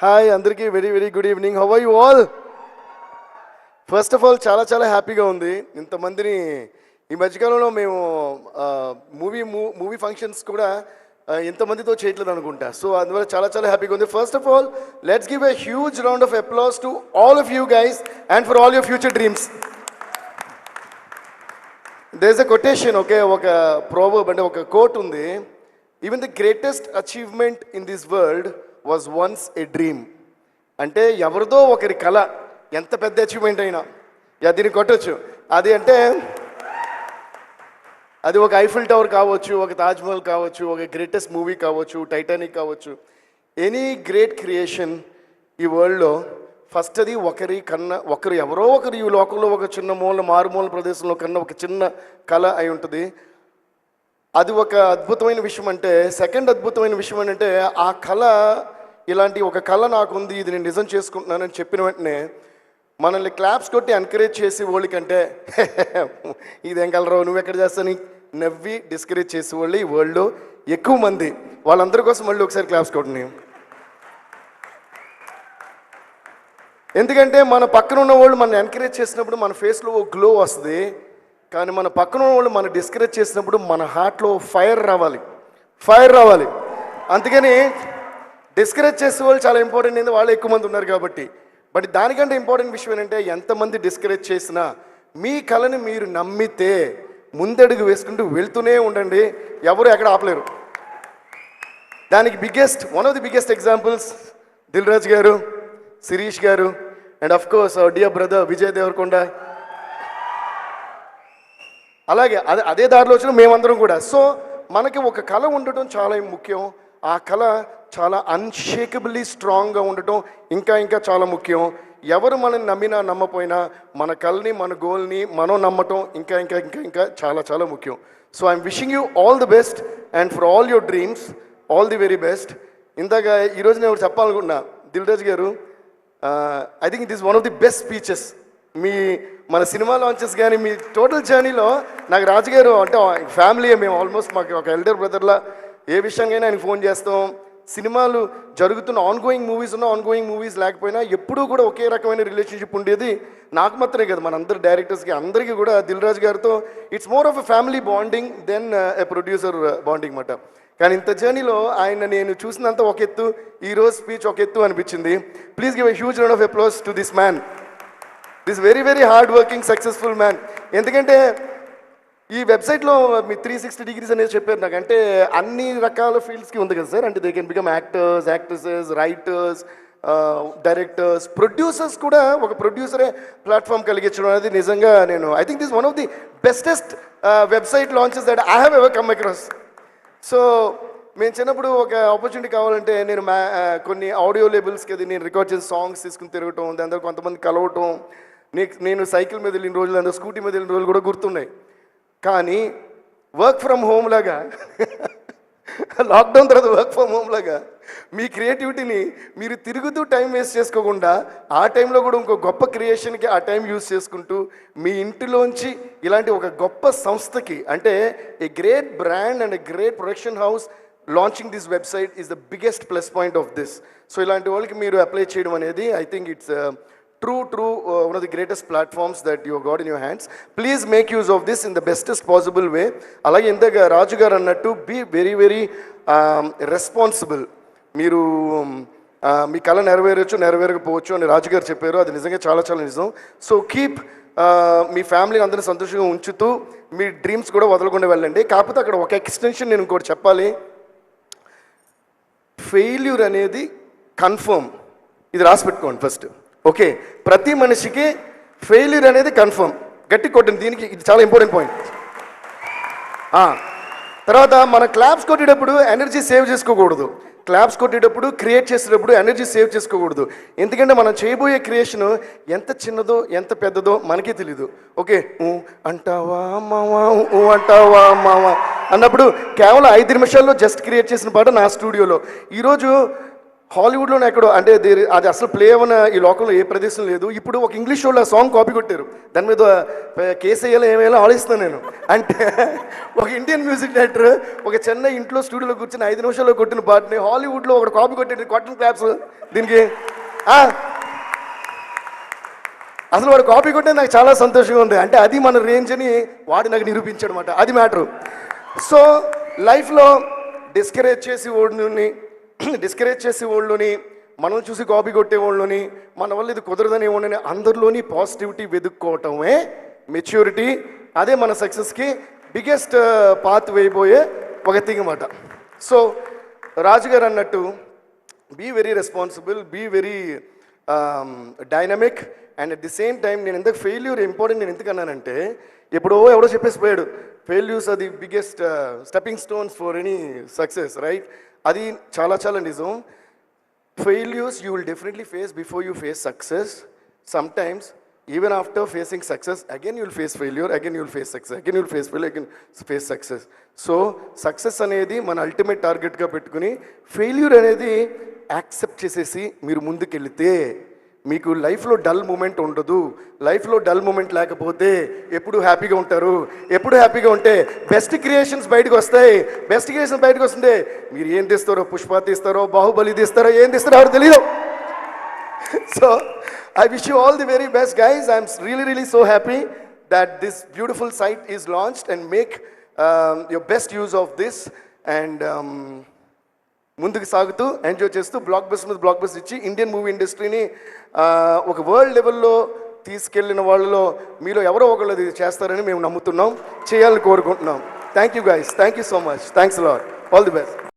Hi అందరికీ very very good evening. How are you all? First of all చాలా చాలా హ్యాపీగా ఉంది. ఇంతమందిని ఈ మధ్యకాలంలో మేము మూవీ ఫంక్షన్స్ కూడా ఇంతమందితో చేయట్లేదు అనుకుంటా. సో అందువల్ల చాలా చాలా హ్యాపీగా ఉంది. First of all let's give a huge round of applause to all of you guys and for all your future dreams. There is a quotation, ఒక ప్రోవర్బ్ అంటే ఒక కోట్ ఉంది. Even the greatest achievement in this world was once a dream. అంటే ఎవరిదో ఒకరి కళ, ఎంత పెద్ద అచీవ్మెంట్ అయినా దీన్ని కొట్టచ్చు. అది అంటే అది ఒక ఐఫిల్ టవర్ కావచ్చు, ఒక తాజ్మహల్ కావచ్చు, ఒక గ్రేటెస్ట్ మూవీ కావచ్చు, టైటానిక్ కావచ్చు. ఎనీ గ్రేట్ క్రియేషన్ ఈ వరల్డ్లో ఫస్ట్ అది ఒకరు ఎవరో ఒకరు ఈ లోకంలో ఒక చిన్న మారుమూల ప్రదేశంలో కన్నా ఒక చిన్న కళ అయి ఉంటుంది. అది ఒక అద్భుతమైన విషయం. అంటే సెకండ్ అద్భుతమైన విషయం ఏంటంటే ఆ కళ, ఇలాంటి ఒక కళ నాకుంది, ఇది నేను నిజం చేసుకుంటున్నానని చెప్పిన వెంటనే మనల్ని క్లాప్స్ కొట్టి ఎంకరేజ్ చేసి వాళ్ళకంటే ఇదేం కలరావు నువ్వెక్కడ చేస్తాను నవ్వి డిస్కరేజ్ చేసే వాళ్ళు ఈ వరల్డ్లో ఎక్కువ మంది. వాళ్ళందరి కోసం మళ్ళీ ఒకసారి క్లాప్స్ కొట్టండి. ఎందుకంటే మన పక్కన ఉన్న వాళ్ళు మనం ఎంకరేజ్ చేసినప్పుడు మన ఫేస్లో ఓ గ్లో వస్తుంది. కానీ మన పక్కన వాళ్ళు మనం డిస్కరేజ్ చేసినప్పుడు మన హార్ట్లో ఫైర్ రావాలి. అందుకని డిస్కరేజ్ చేసే వాళ్ళు చాలా ఇంపార్టెంట్ అయింది, వాళ్ళు ఎక్కువ మంది ఉన్నారు కాబట్టి. బట్ దానికంటే ఇంపార్టెంట్ విషయం ఏంటంటే ఎంతమంది డిస్కరేజ్ చేసినా మీ కళని మీరు నమ్మితే ముందడుగు వేసుకుంటూ వెళ్తూనే ఉండండి, ఎవరు ఎక్కడ ఆపలేరు. దానికి one of the biggest examples Dil Raju garu, Shirish garu, and of course our dear brother Vijay Deverakonda. అలాగే అదే దారిలో వచ్చిన మేమందరం కూడా. సో మనకి ఒక కళ ఉండటం చాలా ముఖ్యం. ఆ కళ చాలా అన్షేకబుల్లీ స్ట్రాంగ్గా ఉండటం ఇంకా చాలా ముఖ్యం. ఎవరు మనల్ని నమ్మినా నమ్మపోయినా మన కళని, మన గోల్ని మనం నమ్మటం ఇంకా చాలా చాలా ముఖ్యం. So I'm wishing you all the best and for all your dreams all the very best. ఇందాక ఈరోజు నేను చెప్పాలనుకుంటున్నా, దిల్ రాజు గారు, I think it is one of the best speeches. మన సినిమా లాంచెస్ కానీ మీ టోటల్ జర్నీలో నాకు రాజుగారు అంటే ఫ్యామిలీ, మేము ఆల్మోస్ట్ మాకు ఒక ఎల్డర్ బ్రదర్లా ఏ విషయంగా ఆయనకు ఫోన్ చేస్తాం. సినిమాలు జరుగుతున్న ఆన్గోయింగ్ మూవీస్ లేకపోయినా ఎప్పుడూ కూడా ఒకే రకమైన రిలేషన్షిప్ ఉండేది. నాకు మాత్రమే కదా, మన అందరు డైరెక్టర్స్కి అందరికీ కూడా దిల్ రాజు గారితో it's more of a family bonding then a producer bonding మాట. కానీ ఇంత జర్నీలో ఆయన నేను చూసినంత ఒక ఎత్తు, ఈరోజు స్పీచ్ ఒక ఎత్తు అనిపించింది. Please give a huge round of applause to this man, this very very hard working successful man. ఎందుకంటే ఈ వెబ్సైట్లో మీ 360 degrees అనేది చెప్పారు నాకు. అంటే అన్ని రకాల ఫీల్డ్స్కి ఉంది కదా సార్. అంటే they can become actors, actresses, writers, directors, producers కూడా. ఒక ప్రొడ్యూసరే ప్లాట్ఫామ్ కలిగించడం అనేది నిజంగా I think this one of the bestest website launches that I have ever come across. So మేము చిన్నప్పుడు ఒక ఆపర్చునిటీ కావాలంటే నేను కొన్ని ఆడియో లేబుల్స్కి అది నేను రికార్డ్ చేసి సాంగ్స్ తీసుకుని తిరగటం, దాని తర్వాత కొంతమంది కలవటం, నేను సైకిల్ మీద వెళ్ళిన రోజులు, అందరూ స్కూటీ మీద వెళ్ళిన రోజులు కూడా గుర్తున్నాయి. కానీ వర్క్ ఫ్రమ్ హోమ్ లాగా లాక్డౌన్ తర్వాత వర్క్ ఫ్రమ్ హోమ్ లాగా మీ క్రియేటివిటీని మీరు తిరుగుతూ టైం వేస్ట్ చేసుకోకుండా ఆ టైంలో కూడా ఇంకో గొప్ప క్రియేషన్కి ఆ టైం యూజ్ చేసుకుంటూ మీ ఇంటిలోంచి ఇలాంటి ఒక గొప్ప సంస్థకి, అంటే a great brand and a great production house launching this website is the biggest plus point of this. So ఇలాంటి వాళ్ళకి మీరు అప్లై చేయడం అనేది I think it's true one of the greatest platforms that you have got in your hands. Please make use of this in the bestest possible way. Alage indaga Raju garu annattu be very very responsible. Meeru మీ కళ నెరవేరకపోవచ్చు అని రాజు గారు చెప్పారు. అది నిజంగా చాలా చాలా నిజం. So keep me ఫ్యామిలీని అందరినీ సంతోషంగా ఉంచుతూ మీ డ్రీమ్స్ కూడా వదలకుండా వెళ్ళండి. కాకపోతే అక్కడ ఒక ఎక్స్టెన్షన్ నేను ఇంకోటి చెప్పాలి. ఫెయిల్యూర్ అనేది కన్ఫర్మ్, ఇది రాసి పెట్టుకోండి ఫస్ట్. ఓకే, ప్రతి మనిషికి ఫెయిల్యూర్ అనేది కన్ఫర్మ్. గట్టి కొట్టండి దీనికి, ఇది చాలా ఇంపార్టెంట్ పాయింట్. తర్వాత మన క్లాప్స్ కొట్టేటప్పుడు ఎనర్జీ సేవ్ చేసుకోకూడదు. క్లాప్స్ కొట్టేటప్పుడు క్రియేట్ చేసేటప్పుడు ఎనర్జీ సేవ్ చేసుకోకూడదు. ఎందుకంటే మనం చేయబోయే క్రియేషన్ ఎంత చిన్నదో ఎంత పెద్దదో మనకే తెలీదు. ఓకే, అంటావా మావా, అంటావా మావా అన్నప్పుడు కేవలం 5 నిమిషాల్లో జస్ట్ క్రియేట్ చేసిన పాట నా స్టూడియోలో. ఈరోజు హాలీవుడ్లోనే ఎక్కడో అంటే అది అసలు ప్లే అవ్వన ఈ లోకంలో ఏ ప్రదేశం లేదు. ఇప్పుడు ఒక ఇంగ్లీష్ షోలో సాంగ్ కాపీ కొట్టారు, దాని మీద కేసు వేయాలో ఏమేయాలో ఆలోచిస్తాను నేను. అంటే ఒక ఇండియన్ మ్యూజిక్ డైరెక్టర్ ఒక చెన్నై ఇంట్లో స్టూడియోలో కూర్చొని 5 నిమిషాల్లో కొట్టిన పాటని హాలీవుడ్లో ఒక కాపీ కొట్టాడు. కాటన్ క్లాప్స్ దీనికి. అసలు వాడు కాపీ కొట్టే నాకు చాలా సంతోషంగా ఉంది. అంటే అది మన రేంజ్ అని వాడు నాకు నిరూపించాడు అనమాట. అది మ్యాటరు. సో లైఫ్లో డిస్కరేజ్ చేసే వాళ్ళని మనం చూసి కాపీ కొట్టే వాళ్ళని మన వల్ల ఇది కుదరదని వాళ్ళని అందరిలోని పాజిటివిటీ వెతుక్కోవటమే మెచ్యూరిటీ. అదే మన సక్సెస్కి బిగ్గెస్ట్ పాత్ వేయబోయే ఒక థింగ్ అన్నమాట. సో రాజుగారు అన్నట్టు be very responsible, be very dynamic and at the same time నేను ఎందుకు ఫెయిల్యూర్ ఇంపార్టెంట్ నేను ఎందుకు అన్నానంటే ఎప్పుడో ఎవడో చెప్పేసి పోయాడు ఫెయిల్యూర్స్ అది biggest stepping stones for any success, right? అది చాలా చాలా నిజం. Failures you will definitely face before you face success. Sometimes even after facing success again you will face failure, again you will face success, again you will face failure, again face success. So success అనేది మన ultimate టార్గెట్గా పెట్టుకుని failure అనేది accept చేసేసి మీరు ముందుకెళ్తే మీకు లైఫ్లో డల్ మూమెంట్ ఉండదు. లైఫ్లో డల్ మూమెంట్ లేకపోతే ఎప్పుడు హ్యాపీగా ఉంటారు. ఎప్పుడు హ్యాపీగా ఉంటే బెస్ట్ క్రియేషన్స్ బయటకు వస్తాయి. బెస్ట్ క్రియేషన్స్ బయటకు వస్తుంటే మీరు ఏం తీస్తారో, పుష్ప తీస్తారో, బాహుబలి తీస్తారో, ఏం తీస్తారో ఎవరు తెలియదు. So I wish you all the very best, guys. I'm really so happy that this beautiful site is launched and make your best use of this and ముందుకు సాగుతూ ఎంజాయ్ చేస్తూ బ్లాక్ బస్టర్ ఇచ్చి ఇండియన్ మూవీ ఇండస్ట్రీని ఒక world లెవెల్లో తీసుకెళ్లిన వాళ్ళలో మీలో ఎవరో ఒకళ్ళు అది చేస్తారని మేము నమ్ముతున్నాం, చేయాలని కోరుకుంటున్నాం. Thank you guys, thank you so much, thanks lot, all the best.